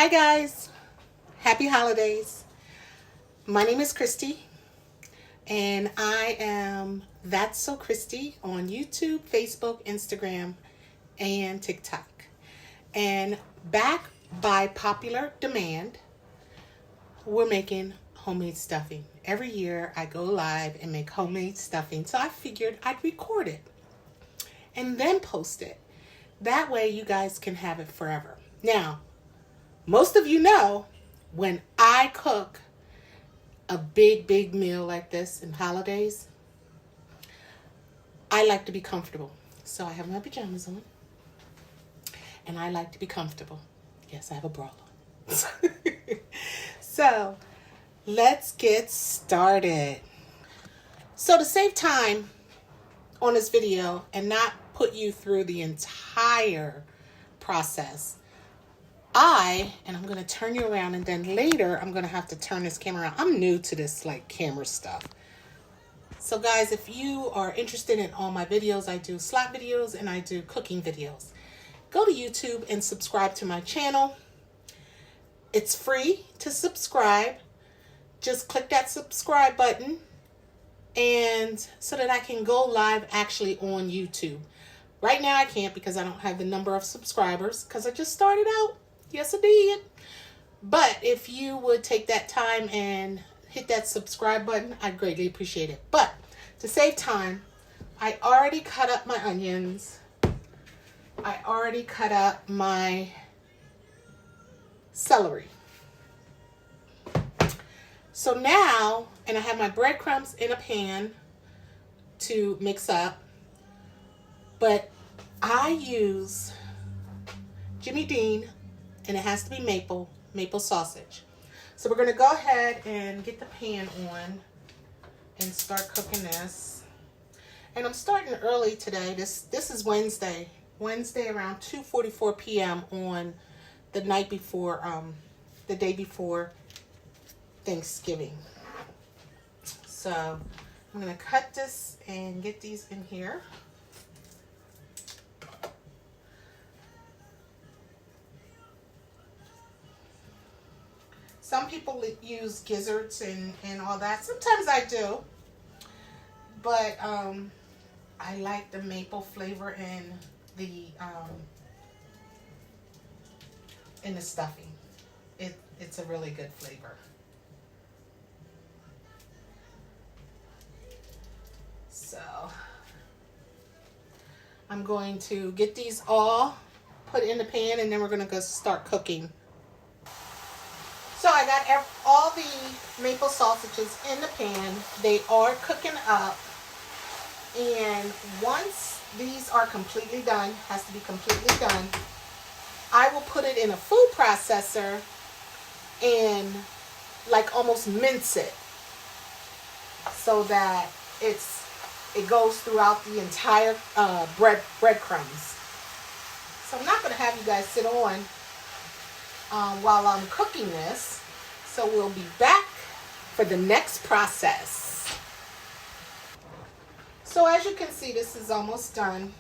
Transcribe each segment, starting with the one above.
Hi guys, happy holidays. My name is Christy and I am That's So Christy on YouTube, Facebook, Instagram, and TikTok. And back by popular demand, we're making homemade stuffing. Every year I go live and make homemade stuffing, so I figured I'd record it and then post it. That way you guys can have it forever. Now, most of you know when I cook a big meal like this in holidays, I like to be comfortable. So I have my pajamas on and I like to be comfortable. Yes, I have a bra on. So let's get started. So to save time on this video and not put you through the entire process, I'm going to turn you around, and then later I'm going to have to turn this camera around. I'm new to this camera stuff. So guys, if you are interested in all my videos, I do slap videos and I do cooking videos. Go to YouTube and subscribe to my channel. It's free to subscribe. Just click that subscribe button and so that I can go live actually on YouTube. Right now I can't because I don't have the number of subscribers because I just started out. Yes, I did. But if you would take that time and hit that subscribe button, I'd greatly appreciate it. But to save time, I already cut up my onions. I already cut up my celery. So now, and I have my breadcrumbs in a pan to mix up. But I use Jimmy Dean, and it has to be maple sausage. So we're going to go ahead and get the pan on and start cooking this. And I'm starting early today. This is Wednesday around 2:44 p.m. on the night before, the day before Thanksgiving. So I'm going to cut this and get these in here. Some people use gizzards and all that. Sometimes I do. But I like the maple flavor in the stuffing. It's a really good flavor. So I'm going to get these all put in the pan and then we're going to go start cooking. So I got all the maple sausages in the pan. They are cooking up. And once these are completely done, has to be completely done, I will put it in a food processor and almost mince it so that it goes throughout the entire breadcrumbs. So I'm not going to have you guys sit on while I'm cooking this. So we'll be back for the next process. So as you can see, this is almost done.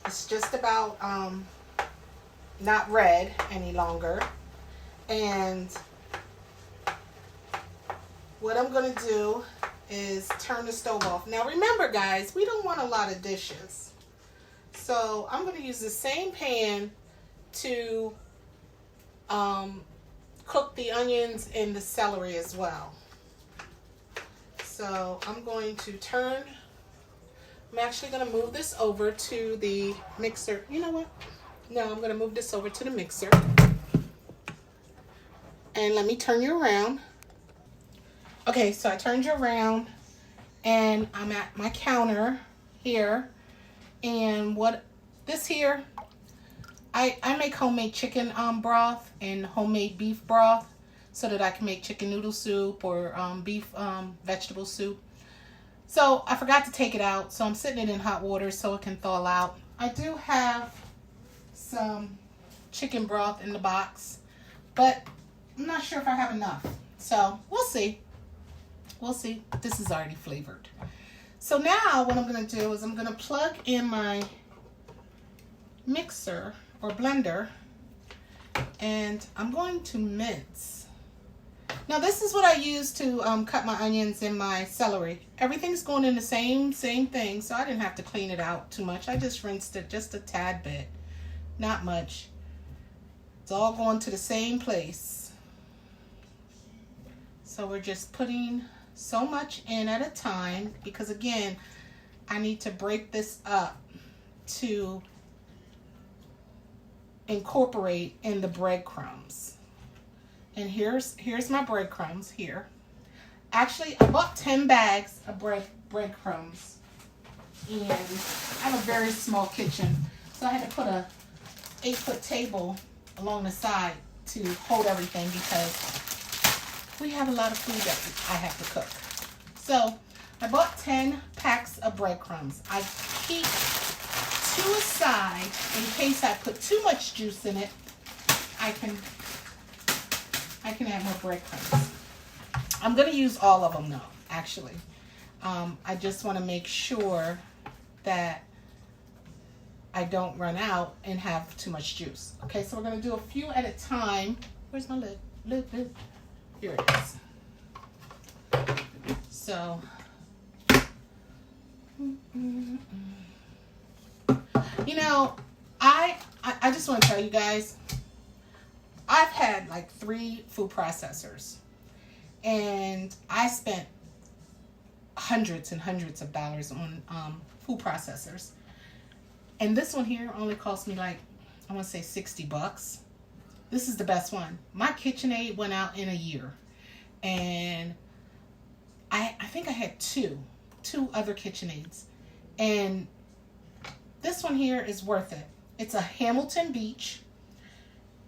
It's just about not red any longer. And what I'm going to do is turn the stove off. Now remember guys, we don't want a lot of dishes. So I'm going to use the same pan to cook the onions and the celery as well. So I'm going to I'm actually going to move this over to the mixer. You know what? No, I'm going to move this over to the mixer. And let me turn you around. Okay, so I turned you around and I'm at my counter here. And this here, I make homemade chicken broth and homemade beef broth so that I can make chicken noodle soup or beef vegetable soup. So I forgot to take it out, so I'm sitting it in hot water so it can thaw out. I do have some chicken broth in the box, but I'm not sure if I have enough. So we'll see. We'll see. This is already flavored. So now what I'm going to do is I'm going to plug in my mixer or blender And I'm going to mince. Now this is what I use to cut my onions and my celery. Everything's going in the same thing, so I didn't have to clean it out too much. I just rinsed it just a tad bit, not much. It's all going to the same place. So we're just putting so much in at a time, because again, I need to break this up to incorporate in the breadcrumbs. And here's my breadcrumbs here. Actually, I bought 10 bags of breadcrumbs, and I have a very small kitchen, so I had to put a 8-foot table along the side to hold everything, because we have a lot of food that I have to cook. So I bought 10 packs of breadcrumbs. I keep 2 aside in case I put too much juice in it. I can add more breadcrumbs. I'm going to use all of them though, actually. I just want to make sure that I don't run out and have too much juice. Okay, so we're going to do a few at a time. Where's my lid? Lid. Here it is. So, you know, I just want to tell you guys, I've had like 3 food processors, and I spent hundreds and hundreds of dollars on food processors. And this one here only cost me like, I want to say $60. This is the best one. My KitchenAid went out in a year. And I think I had two other KitchenAids. And this one here is worth it. It's a Hamilton Beach.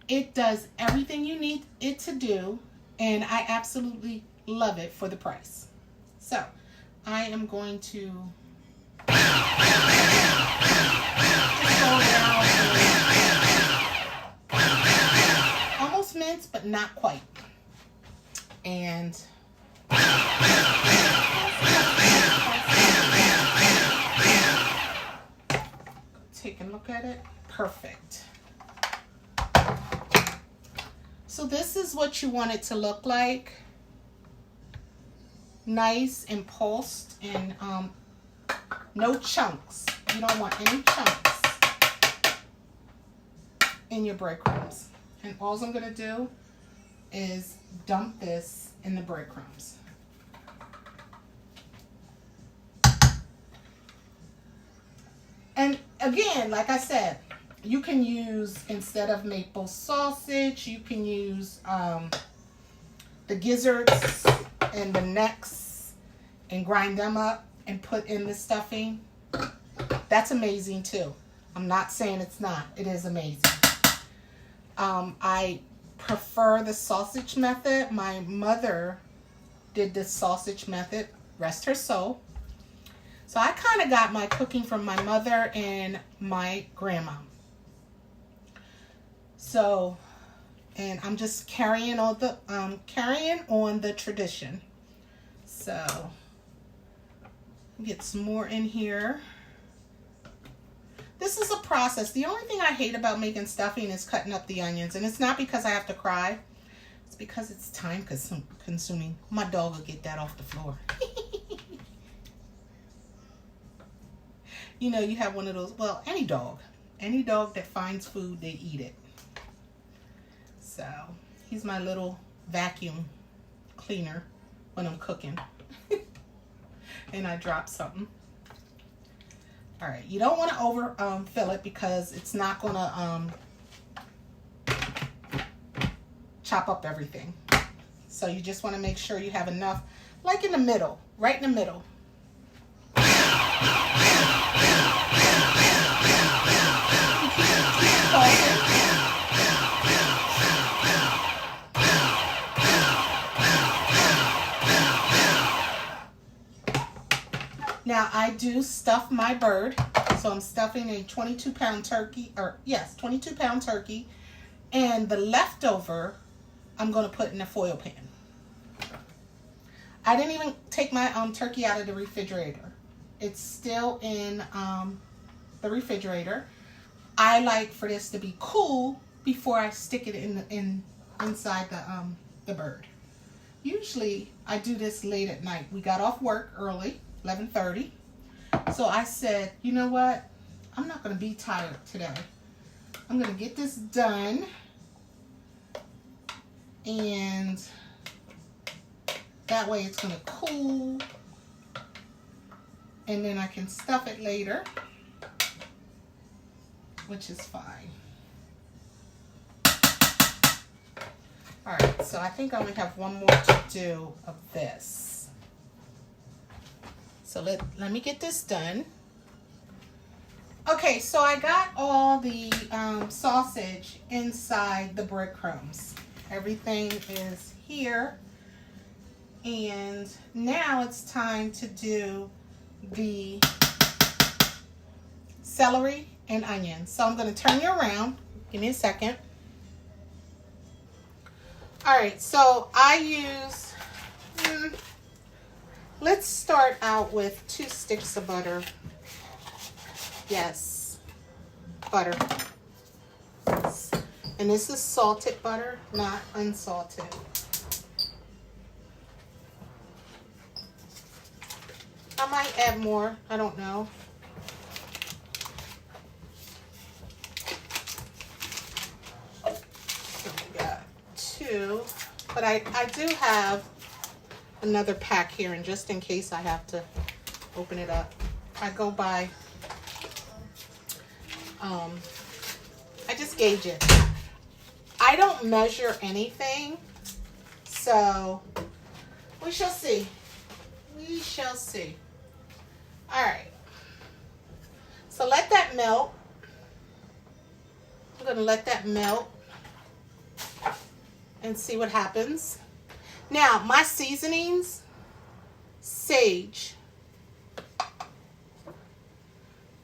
It does everything you need it to do. And I absolutely love it for the price. So I am going to almost mince, but not quite. And take a look at it. Perfect. So this is what you want it to look like. Nice and pulsed, and no chunks. You don't want any chunks in your breadcrumbs. And all I'm going to do is dump this in the breadcrumbs. And again, like I said, you can use, instead of maple sausage, you can use the gizzards and the necks and grind them up and put in the stuffing. That's amazing too. I'm not saying it's not. It is amazing. I prefer the sausage method. My mother did this sausage method, rest her soul. So I kind of got my cooking from my mother and my grandma. So, and I'm just carrying on the tradition. So, get some more in here. This is a process. The only thing I hate about making stuffing is cutting up the onions. And it's not because I have to cry. It's because it's time consuming. My dog will get that off the floor. You know, you have one of those, well, any dog that finds food, they eat it. So, he's my little vacuum cleaner when I'm cooking. And I drop something. All right, you don't want to over fill it, because it's not going to chop up everything. So you just want to make sure you have enough, like in the middle, right in the middle. Now I do stuff my bird, so I'm stuffing a 22-pound turkey, 22-pound turkey, and the leftover I'm going to put in a foil pan. I didn't even take my turkey out of the refrigerator. It's still in the refrigerator. I like for this to be cool before I stick it inside the bird. Usually I do this late at night. We got off work early, 11:30. So I said, you know what? I'm not going to be tired today. I'm going to get this done. And that way it's going to cool. And then I can stuff it later, which is fine. All right, so I think I only have one more to do of this. So let me get this done. Okay, so I got all the sausage inside the breadcrumbs. Everything is here. And now it's time to do the celery and onions. So I'm going to turn you around. Give me a second. All right, so I use, let's start out with 2 sticks of butter. Yes, butter. And this is salted butter, not unsalted. I might add more, I don't know. So we got 2, but I do have another pack here, and just in case I have to open it up, I go by, I just gauge it. I don't measure anything, so we shall see. We shall see. All right. So let that melt. I'm going to let that melt and see what happens. Now, my seasonings, sage,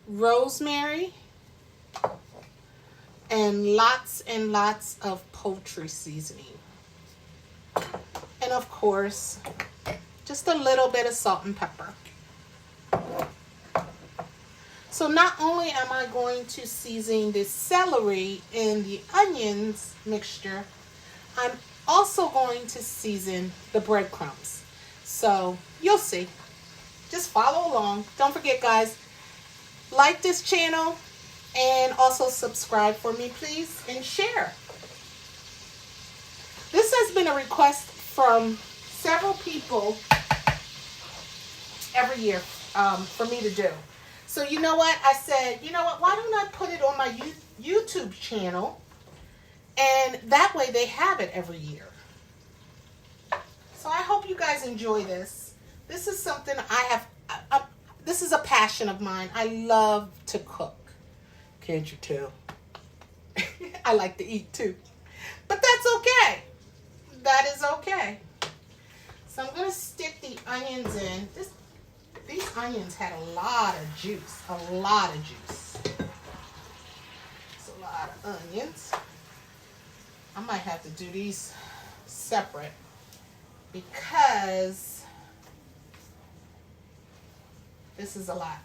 rosemary, and lots of poultry seasoning. And of course, just a little bit of salt and pepper. So not only am I going to season the celery and the onions mixture, I'm also going to season the breadcrumbs. So you'll see. Just follow along. Don't forget, guys, like this channel and also subscribe for me, please, and share. This has been a request from several people every year for me to do. So you know what? I said, you know what? Why don't I put it on my YouTube channel? And that way they have it every year. So I hope you guys enjoy this. This is something I have, this is a passion of mine. I love to cook. Can't you tell? I like to eat too. But that's okay. That is okay. So I'm going to stick the onions in. These onions had a lot of juice. A lot of juice. It's a lot of onions. I might have to do these separate because this is a lot.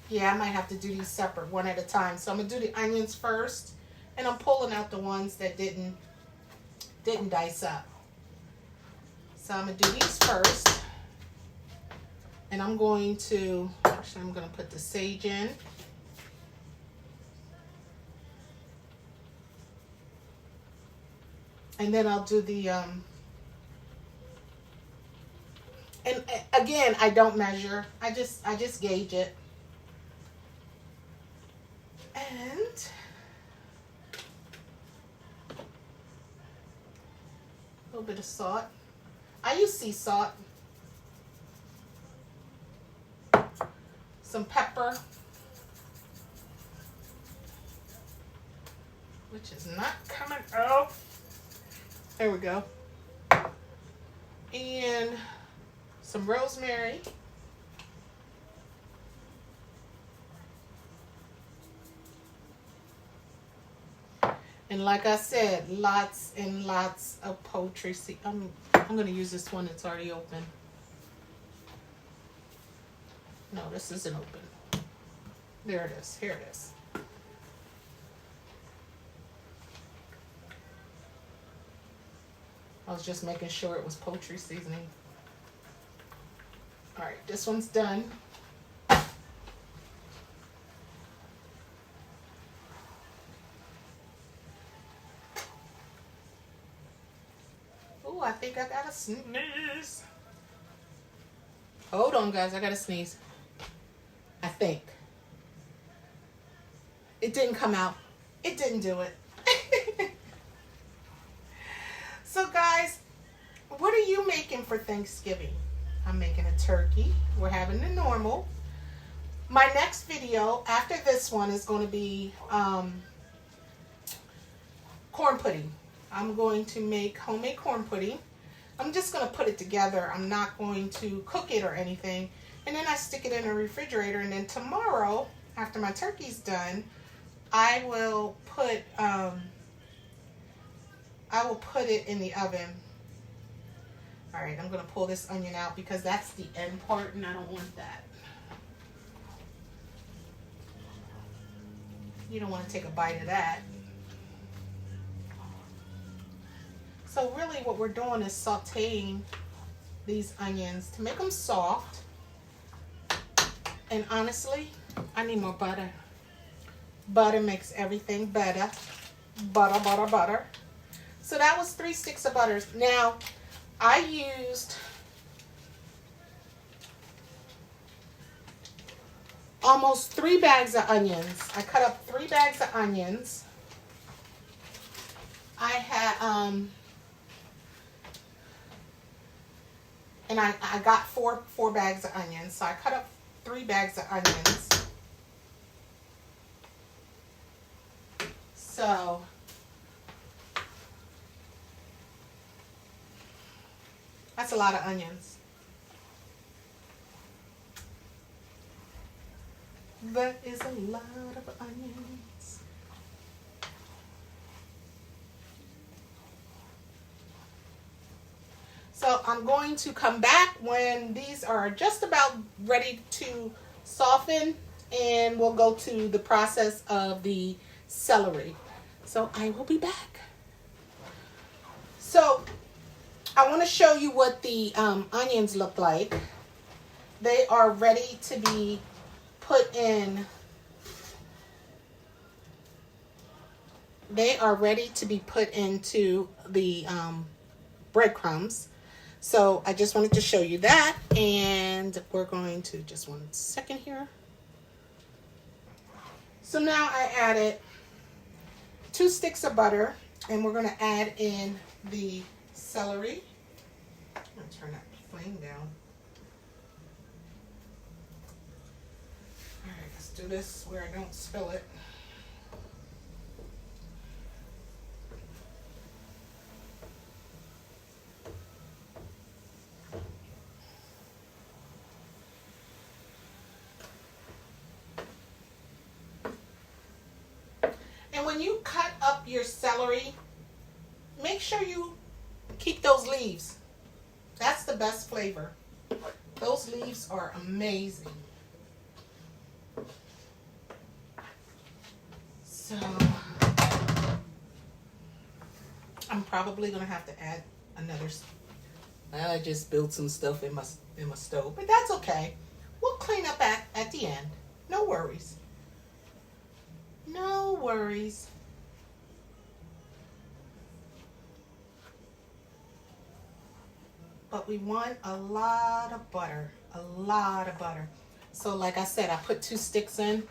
Yeah, I might have to do these separate, one at a time. So I'm going to do the onions first, and I'm pulling out the ones that didn't dice up. So I'm going to do these first. And I'm going to, actually I'm going to put the sage in. And then I'll do the, and again, I don't measure. I just gauge it. And a little bit of salt. I use sea salt. Some pepper, which is not coming out. There we go. And some rosemary. And like I said, lots and lots of poultry. See, I'm going to use this one that's already open. No, this isn't open. There it is. Here it is. I was just making sure it was poultry seasoning. All right, this one's done. Oh, I think I gotta sneeze. Hold on, guys, I gotta sneeze. I think. It didn't come out. It didn't do it. So, guys, what are you making for Thanksgiving? I'm making a turkey. We're having the normal. My next video after this one is going to be corn pudding. I'm going to make homemade corn pudding. I'm just going to put it together. I'm not going to cook it or anything. And then I stick it in the refrigerator. And then tomorrow, after my turkey's done, I will put it in the oven. All right, I'm going to pull this onion out because that's the end part and I don't want that. You don't want to take a bite of that. So really what we're doing is sauteing these onions to make them soft. And honestly, I need more butter. Butter makes everything better. Butter, butter, butter. So that was 3 sticks of butter. Now, I used almost 3 bags of onions. I cut up 3 bags of onions. I had, and I got four bags of onions. So I cut up 3 bags of onions. So that's a lot of onions. That is a lot of onions. So I'm going to come back when these are just about ready to soften, and we'll go to the process of the celery. So I will be back. So I want to show you what the onions look like. They are ready to be put in. They are ready to be put into the breadcrumbs. So I just wanted to show you that, and we're going to just 1 second here. So now I added 2 sticks of butter, and we're going to add in the celery. I'm going to turn that flame down. All right, let's do this where I don't spill it. And when you cut up your celery, make sure you keep those leaves. That's the best flavor. Those leaves are amazing. So I'm probably gonna have to add another. I just built some stuff in my stove, but that's okay. We'll clean up at the end. No worries. No worries. But we want a lot of butter. A lot of butter. So like I said, I put 2 sticks in.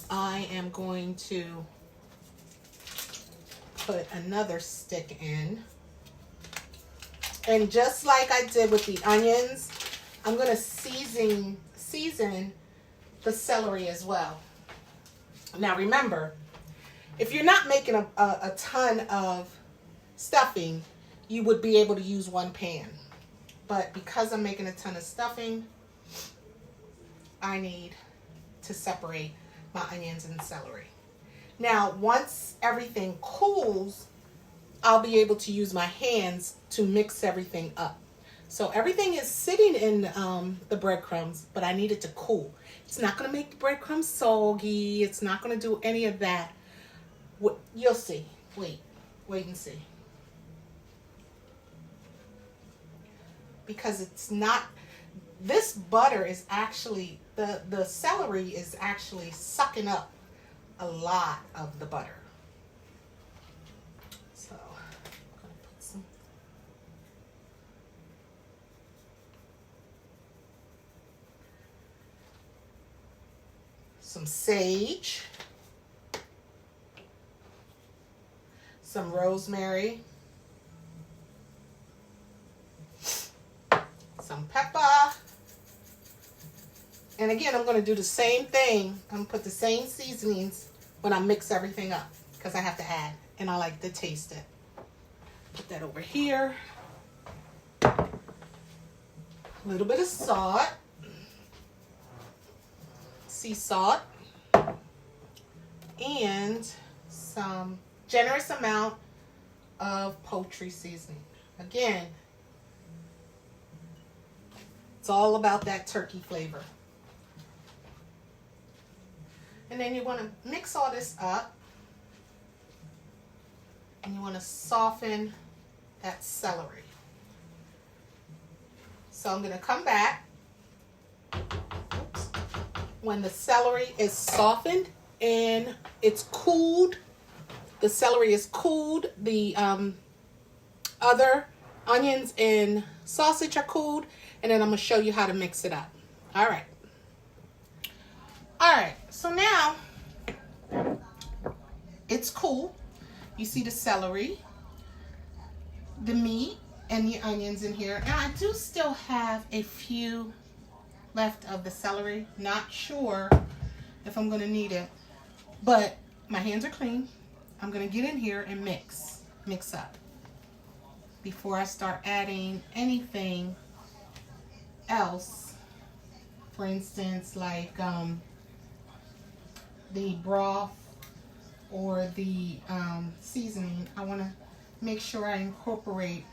I am going to put another stick in. And just like I did with the onions, I'm going to season the celery as well. Now remember, if you're not making a ton of stuffing, you would be able to use 1 pan. But because I'm making a ton of stuffing, I need to separate my onions and celery. Now, once everything cools, I'll be able to use my hands to mix everything up. So everything is sitting in the breadcrumbs, but I need it to cool. It's not going to make the breadcrumbs soggy. It's not going to do any of that. You'll see. Wait and see. because it's not, this butter is actually, the celery is actually sucking up a lot of the butter. So I'm going to put some sage, some rosemary, some pepper. And again, I'm going to do the same thing. I'm going to put the same seasonings when I mix everything up because I have to add and I like to taste it. Put that over here. A little bit of salt. Sea salt. And some generous amount of poultry seasoning. Again, it's all about that turkey flavor. And then you want to mix all this up. And you want to soften that celery. So I'm going to come back. Oops. When the celery is softened and it's cooled, the celery is cooled, the other onions and sausage are cooled, and then I'm going to show you how to mix it up. All right. All right, so now it's cool. You see the celery, the meat, and the onions in here. And I do still have a few left of the celery. Not sure if I'm going to need it, but my hands are clean. I'm going to get in here and mix up before I start adding anything else. For instance, like the broth or the seasoning. I want to make sure I incorporate,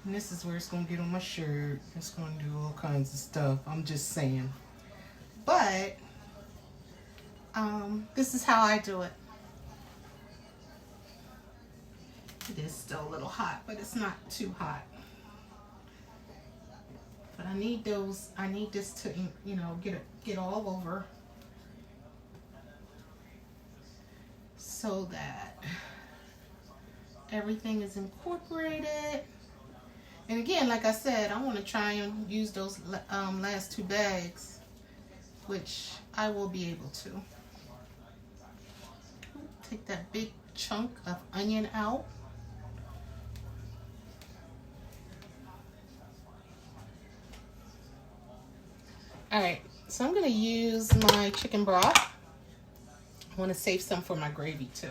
and this is where it's going to get on my shirt. It's going to do all kinds of stuff. I'm just saying. But this is how I do it. It is still a little hot, but it's not too hot. But I need this to, you know, get all over, so that everything is incorporated. And again, like I said, I want to try and use those last 2 bags, which I will be able to. Take that big chunk of onion out. All right, so I'm going to use my chicken broth. I want to save some for my gravy too.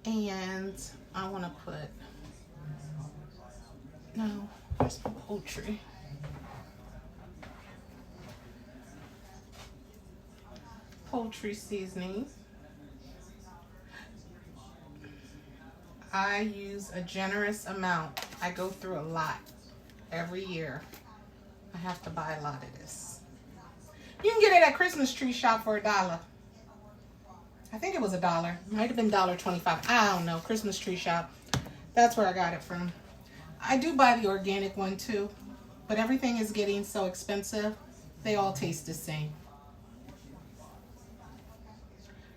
And I want to put, no, where's my poultry? Poultry seasoning. I use a generous amount. I go through a lot every year. I have to buy a lot of this. You can get it at Christmas Tree Shop for $1. I think it was $1. Might have been $1.25. I don't know. Christmas Tree Shop. That's where I got it from. I do buy the organic one too, but everything is getting so expensive. They all taste the same.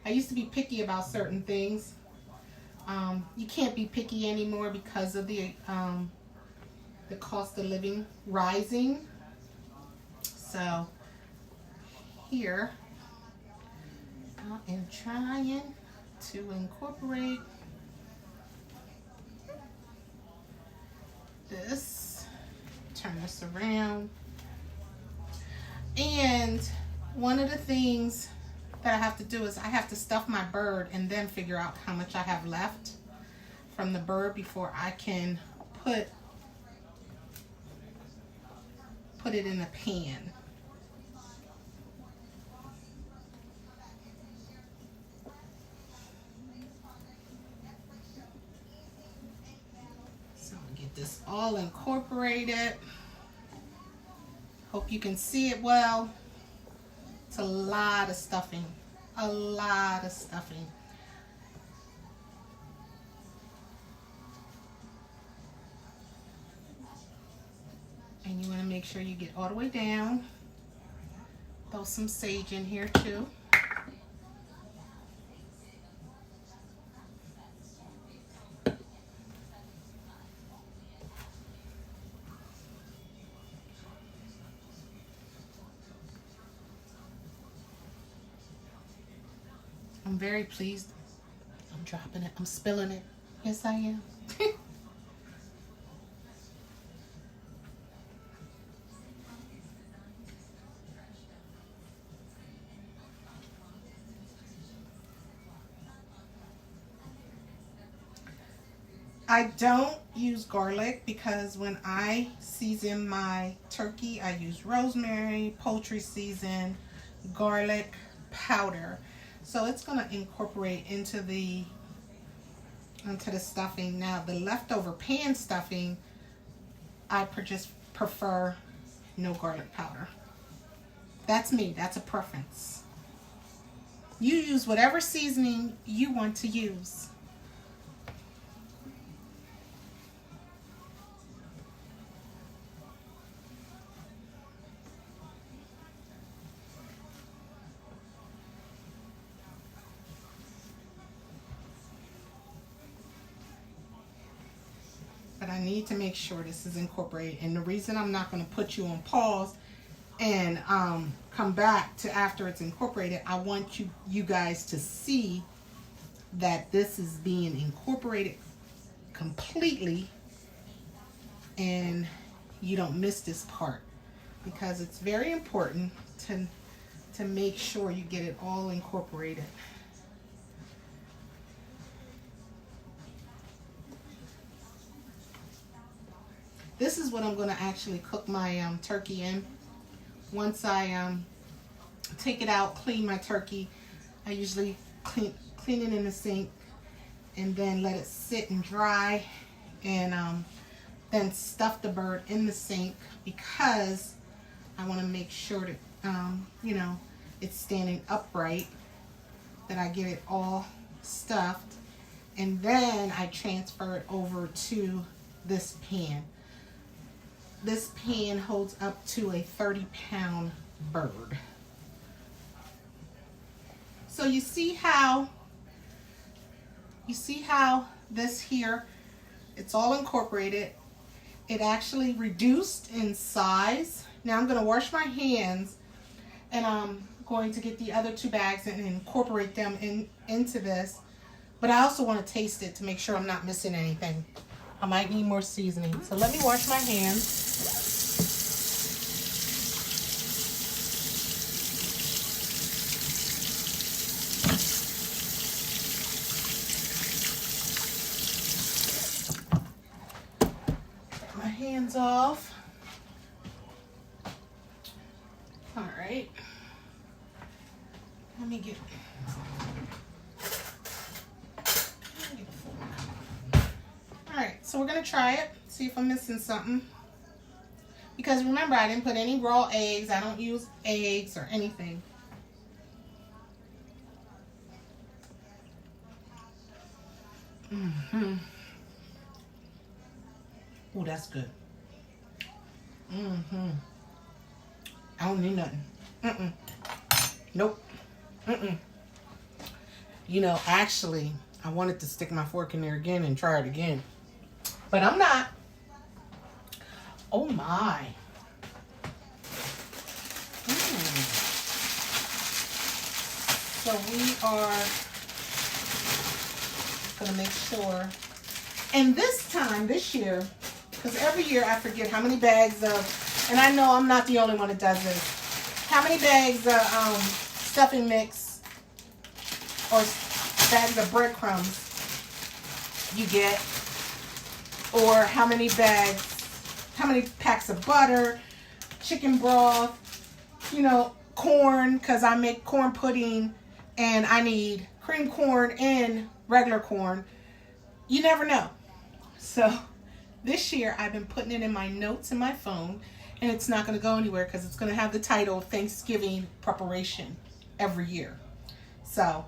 I used to be picky about certain things. You can't be picky anymore because of the cost of living rising. So here I am trying to incorporate this. Turn this around. And one of the things that I have to do is I have to stuff my bird and then figure out how much I have left from the bird before I can put it in a pan. So I'm gonna get this all incorporated. Hope you can see it well. It's a lot of stuffing. A lot of stuffing. And you want to make sure you get all the way down. Throw some sage in here too. I'm very pleased. I'm dropping it. I'm spilling it. Yes, I am. I don't use garlic because when I season my turkey, I use rosemary, poultry season, garlic powder. So it's going to incorporate into the stuffing. Now the leftover pan stuffing, I just prefer no garlic powder. That's me. That's a preference. You use whatever seasoning you want to use. But I need to make sure this is incorporated. And the reason I'm not going to put you on pause and come back to after it's incorporated, I want you guys to see that this is being incorporated completely and you don't miss this part, because it's very important to make sure you get it all incorporated. This is what I'm going to actually cook my turkey in. Once I take it out, clean my turkey, I usually clean it in the sink and then let it sit and dry, and then stuff the bird in the sink, because I want to make sure that you know, it's standing upright, that I get it all stuffed, and then I transfer it over to this pan. This pan holds up to a 30-pound bird. So you see how this here, it's all incorporated. It actually reduced in size. Now I'm going to wash my hands, and I'm going to get the other 2 bags and incorporate them into this. But I also want to taste it to make sure I'm not missing anything. I might need more seasoning. So let me wash my hands. My hands off. All right. Let me get Alright, so we're going to try it, see if I'm missing something. Because remember, I didn't put any raw eggs. I don't use eggs or anything. Mm-hmm. Oh, that's good. Mm-hmm. I don't need nothing. Mm-mm. Nope. Mm-mm. You know, actually, I wanted to stick my fork in there again and try it again. But I'm not. Oh my. So we are going to make sure. And this year, because every year I forget how many bags of, and I know I'm not the only one that does this, how many bags of stuffing mix or bags of breadcrumbs you get, or how many packs of butter, chicken broth, you know, corn, because I make corn pudding and I need cream corn and regular corn. You never know. So this year I've been putting it in my notes in my phone, and it's not going to go anywhere because it's going to have the title Thanksgiving preparation every year. So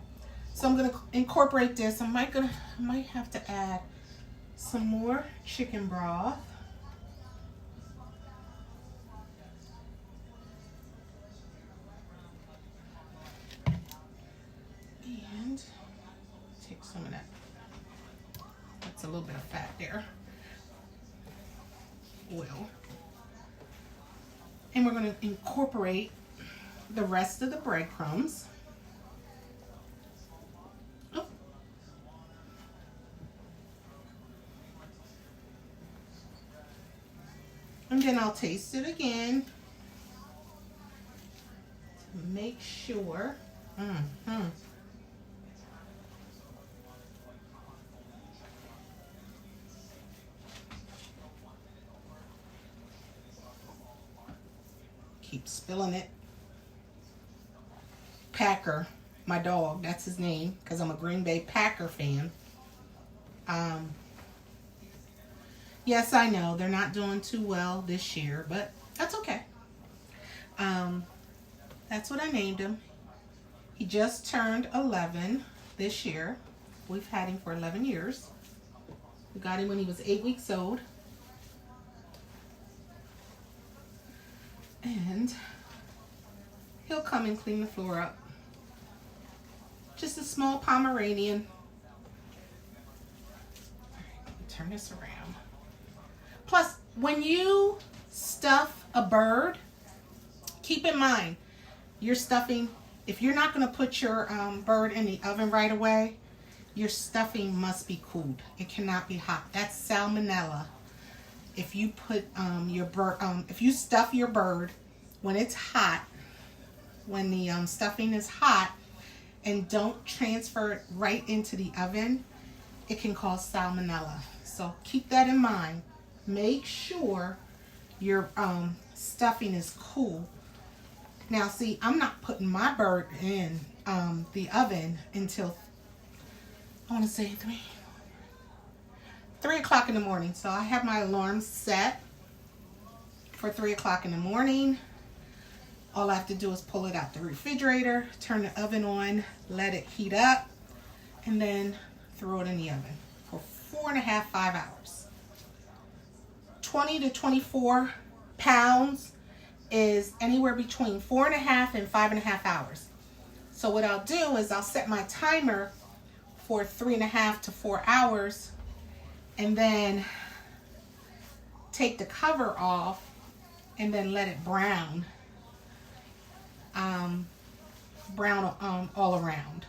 I'm going to incorporate this. I might have to add some more chicken broth. And take some of that. That's a little bit of fat there. Oil. And we're going to incorporate the rest of the breadcrumbs. Oh. And then I'll taste it again to make sure. Keep spilling it. Packer, my dog, that's his name, because I'm a Green Bay Packer fan. Yes, I know they're not doing too well this year, but that's okay. That's what I named him. He just turned 11 this year. We've had him for 11 years. We got him when he was 8 weeks old. And he'll come and clean the floor up. Just a small Pomeranian. All right, turn this around. Plus, when you stuff a bird, keep in mind, you're stuffing, if you're not going to put your bird in the oven right away, your stuffing must be cooled. It cannot be hot. That's salmonella. If you put your bird, if you stuff your bird when it's hot, when the stuffing is hot, and don't transfer it right into the oven, it can cause salmonella. So keep that in mind. Make sure your stuffing is cool. Now see, I'm not putting my bird in the oven until, I want to say 3 o'clock in the morning. So I have my alarm set for 3 o'clock in the morning. All I have to do is pull it out the refrigerator, turn the oven on, let it heat up, and then throw it in the oven for 4.5, 5 hours. 20 to 24 pounds is anywhere between 4.5 and 5.5 hours. So what I'll do is I'll set my timer for 3.5 to 4 hours, and then take the cover off and then let it brown. All around.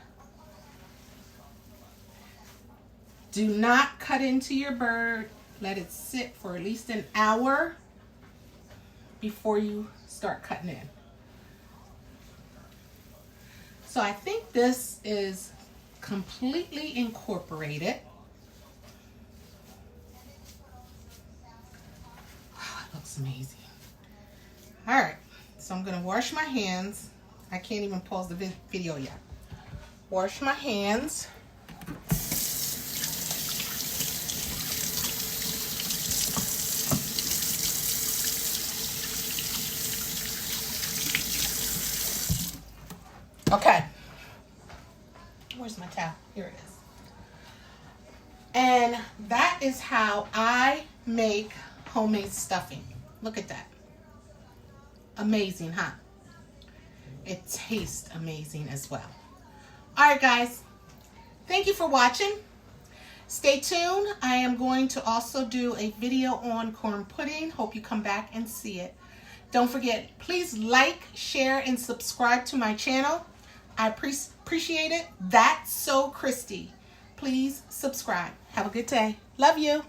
Do not cut into your bird. Let it sit for at least an hour before you start cutting in. So I think this is completely incorporated. Wow, it looks amazing. All right, so I'm gonna wash my hands. I can't even pause the video yet. Wash my hands. Okay. Where's my towel? Here it is. And that is how I make homemade stuffing. Look at that. Amazing, huh? It tastes amazing as well. All right, guys. Thank you for watching. Stay tuned. I am going to also do a video on corn pudding. Hope you come back and see it. Don't forget, please like, share, and subscribe to my channel. I appreciate it. That's So Christy. Please subscribe. Have a good day. Love you.